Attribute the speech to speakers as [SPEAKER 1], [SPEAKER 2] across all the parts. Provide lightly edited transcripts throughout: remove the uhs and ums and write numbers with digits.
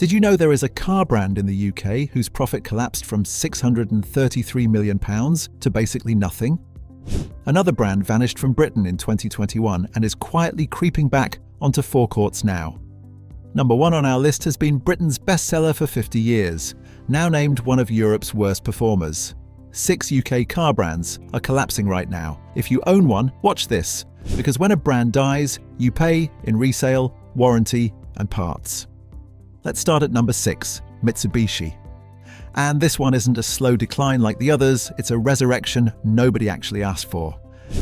[SPEAKER 1] Did you know there is a car brand in the UK whose profit collapsed from £633 million to basically nothing? Another brand vanished from Britain in 2021 and is quietly creeping back onto forecourts now. Number 1 on our list has been Britain's bestseller for 50 years, now named one of Europe's worst performers. 6 UK car brands are collapsing right now. If you own one, watch this, because when a brand dies, you pay in resale, warranty, and parts. Let's start at number 6, Mitsubishi. And this one isn't a slow decline like the others, it's a resurrection nobody actually asked for.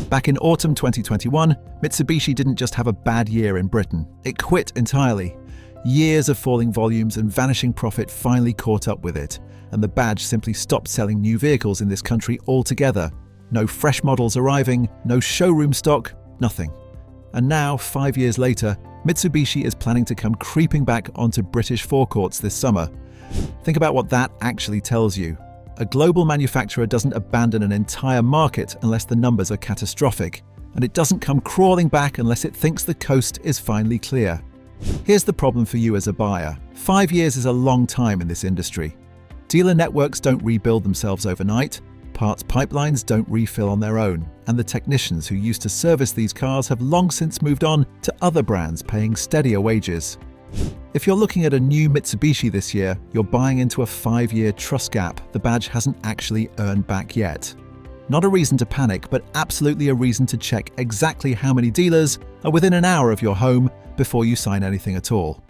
[SPEAKER 1] Back in autumn 2021, Mitsubishi didn't just have a bad year in Britain, it quit entirely. Years of falling volumes and vanishing profit finally caught up with it, and the badge simply stopped selling new vehicles in this country altogether. No fresh models arriving, no showroom stock, nothing. And now, 5 years later, Mitsubishi is planning to come creeping back onto British forecourts this summer. Think about what that actually tells you. A global manufacturer doesn't abandon an entire market unless the numbers are catastrophic, and it doesn't come crawling back unless it thinks the coast is finally clear. Here's the problem for you as a buyer. 5 years is a long time in this industry. Dealer networks don't rebuild themselves overnight, parts pipelines don't refill on their own, and the technicians who used to service these cars have long since moved on to other brands paying steadier wages. If you're looking at a new Mitsubishi this year, you're buying into a 5-year trust gap the badge hasn't actually earned back yet. Not a reason to panic, but absolutely a reason to check exactly how many dealers are within an hour of your home before you sign anything at all.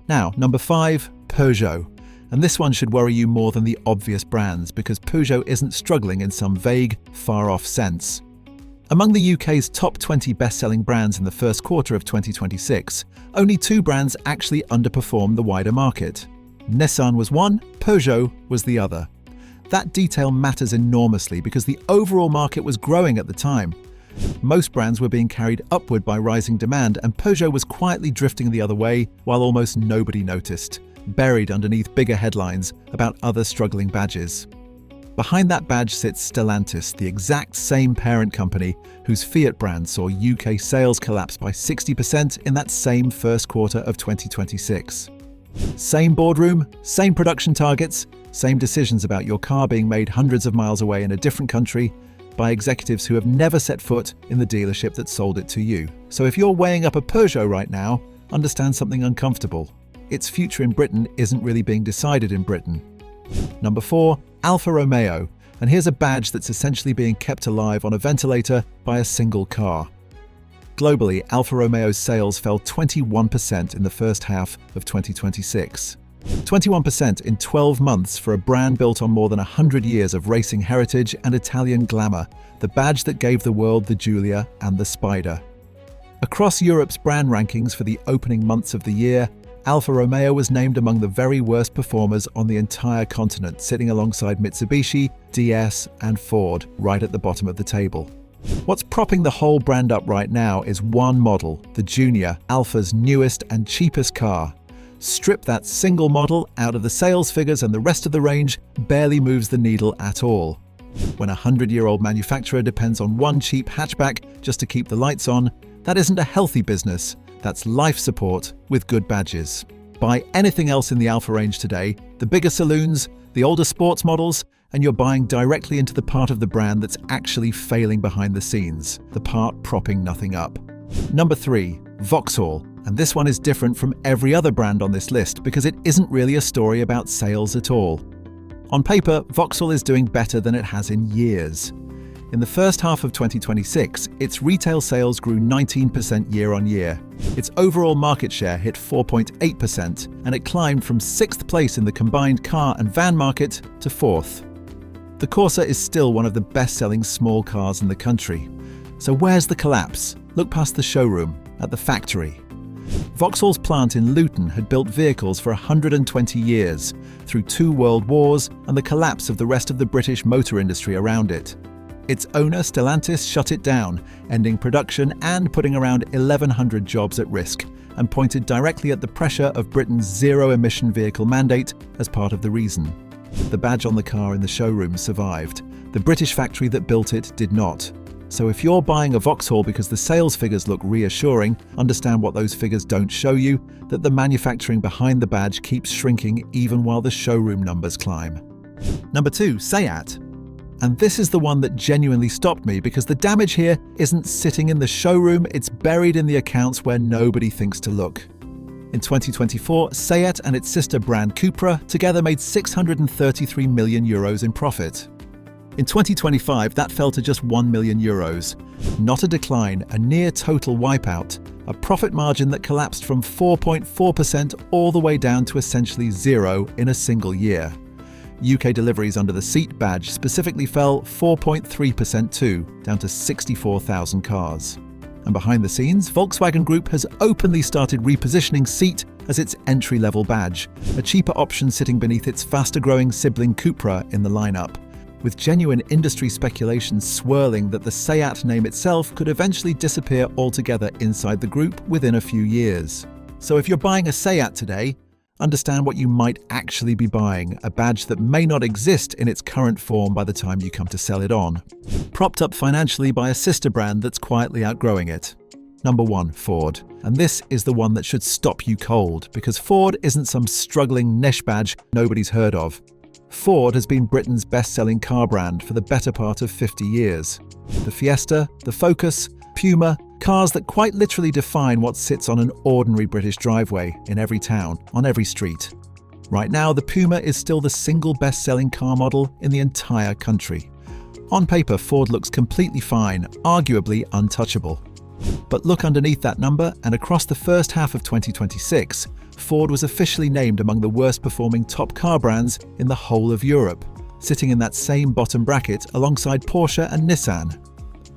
[SPEAKER 1] Now, number 5, Peugeot. And this one should worry you more than the obvious brands because Peugeot isn't struggling in some vague, far-off sense. Among the UK's top 20 best-selling brands in the first quarter of 2026, only 2 brands actually underperformed the wider market. Nissan was one, Peugeot was the other. That detail matters enormously because the overall market was growing at the time. Most brands were being carried upward by rising demand, and Peugeot was quietly drifting the other way while almost nobody noticed, buried underneath bigger headlines about other struggling badges. Behind that badge sits Stellantis, the exact same parent company whose Fiat brand saw UK sales collapse by 60% in that same first quarter of 2026. Same boardroom, same production targets, same decisions about your car being made hundreds of miles away in a different country by executives who have never set foot in the dealership that sold it to you. So if you're weighing up a Peugeot right now, understand something uncomfortable. Its future in Britain isn't really being decided in Britain. Number 4, Alfa Romeo. And here's a badge that's essentially being kept alive on a ventilator by a single car. Globally, Alfa Romeo's sales fell 21% in the first half of 2026. 21% in 12 months for a brand built on more than 100 years of racing heritage and Italian glamour, the badge that gave the world the Giulia and the Spider. Across Europe's brand rankings for the opening months of the year, Alfa Romeo was named among the very worst performers on the entire continent, sitting alongside Mitsubishi, DS, and Ford, right at the bottom of the table. What's propping the whole brand up right now is one model, the Junior, Alfa's newest and cheapest car. Strip that single model out of the sales figures and the rest of the range barely moves the needle at all. When a 100-year-old manufacturer depends on one cheap hatchback just to keep the lights on, that isn't a healthy business. That's life support with good badges. Buy anything else in the Alfa range today, the bigger saloons, the older sports models, and you're buying directly into the part of the brand that's actually failing behind the scenes, the part propping nothing up. Number 3, Vauxhall. And this one is different from every other brand on this list because it isn't really a story about sales at all. On paper, Vauxhall is doing better than it has in years. In the first half of 2026, its retail sales grew 19% year-on-year. Its overall market share hit 4.8%, and it climbed from 6th place in the combined car and van market to 4th. The Corsa is still one of the best-selling small cars in the country. So where's the collapse? Look past the showroom, at the factory. Vauxhall's plant in Luton had built vehicles for 120 years, through 2 world wars and the collapse of the rest of the British motor industry around it. Its owner, Stellantis, shut it down, ending production and putting around 1,100 jobs at risk, and pointed directly at the pressure of Britain's zero-emission vehicle mandate as part of the reason. The badge on the car in the showroom survived. The British factory that built it did not. So if you're buying a Vauxhall because the sales figures look reassuring, understand what those figures don't show you, that the manufacturing behind the badge keeps shrinking even while the showroom numbers climb. Number 2, Seat. And this is the one that genuinely stopped me because the damage here isn't sitting in the showroom, it's buried in the accounts where nobody thinks to look. In 2024, Seat and its sister brand Cupra together made €633 million in profit. In 2025, that fell to just €1 million. Not a decline, a near total wipeout, a profit margin that collapsed from 4.4% all the way down to essentially zero in a single year. UK deliveries under the Seat badge specifically fell 4.3% too, down to 64,000 cars. And behind the scenes, Volkswagen Group has openly started repositioning Seat as its entry-level badge, a cheaper option sitting beneath its faster-growing sibling Cupra in the lineup, with genuine industry speculation swirling that the Seat name itself could eventually disappear altogether inside the group within a few years. So if you're buying a Seat today, understand what you might actually be buying, a badge that may not exist in its current form by the time you come to sell it on. Propped up financially by a sister brand that's quietly outgrowing it. Number 1, Ford. And this is the one that should stop you cold, because Ford isn't some struggling niche badge nobody's heard of. Ford has been Britain's best-selling car brand for the better part of 50 years. The Fiesta, the Focus, Puma, cars that quite literally define what sits on an ordinary British driveway in every town, on every street. Right now, the Puma is still the single best-selling car model in the entire country. On paper, Ford looks completely fine, arguably untouchable. But look underneath that number, and across the first half of 2026, Ford was officially named among the worst-performing top car brands in the whole of Europe, sitting in that same bottom bracket alongside Porsche and Nissan.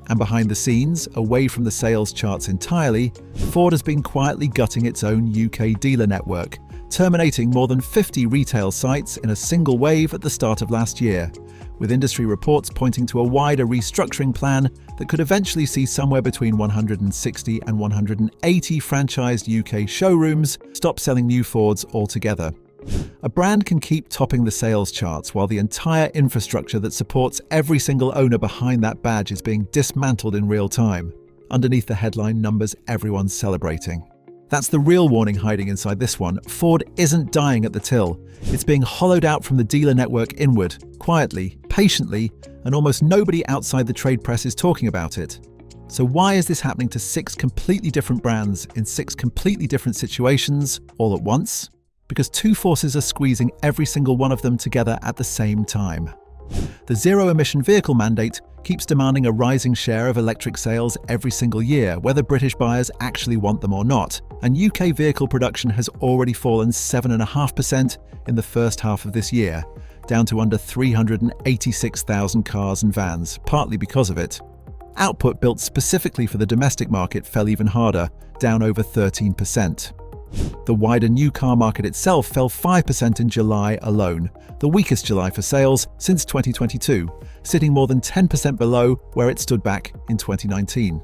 [SPEAKER 1] And behind the scenes, away from the sales charts entirely, Ford has been quietly gutting its own UK dealer network, terminating more than 50 retail sites in a single wave at the start of last year, with industry reports pointing to a wider restructuring plan that could eventually see somewhere between 160 and 180 franchised UK showrooms stop selling new Fords altogether. A brand can keep topping the sales charts while the entire infrastructure that supports every single owner behind that badge is being dismantled in real time, underneath the headline numbers everyone's celebrating. That's the real warning hiding inside this one. Ford isn't dying at the till. It's being hollowed out from the dealer network inward, quietly, patiently, and almost nobody outside the trade press is talking about it. So why is this happening to 6 completely different brands in 6 completely different situations all at once? Because 2 forces are squeezing every single one of them together at the same time. The zero-emission vehicle mandate keeps demanding a rising share of electric sales every single year, whether British buyers actually want them or not, and UK vehicle production has already fallen 7.5% in the first half of this year, down to under 386,000 cars and vans, partly because of it. Output built specifically for the domestic market fell even harder, down over 13%. The wider new car market itself fell 5% in July alone, the weakest July for sales since 2022, sitting more than 10% below where it stood back in 2019.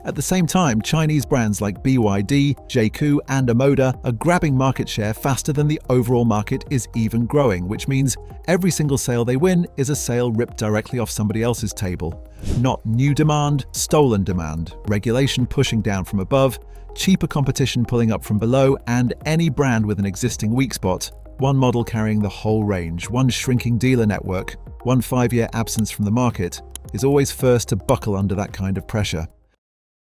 [SPEAKER 1] At the same time, Chinese brands like BYD, JQ and Omoda are grabbing market share faster than the overall market is even growing, which means every single sale they win is a sale ripped directly off somebody else's table. Not new demand, stolen demand, regulation pushing down from above, cheaper competition pulling up from below, and any brand with an existing weak spot, one model carrying the whole range, one shrinking dealer network, one 5-year absence from the market, is always first to buckle under that kind of pressure.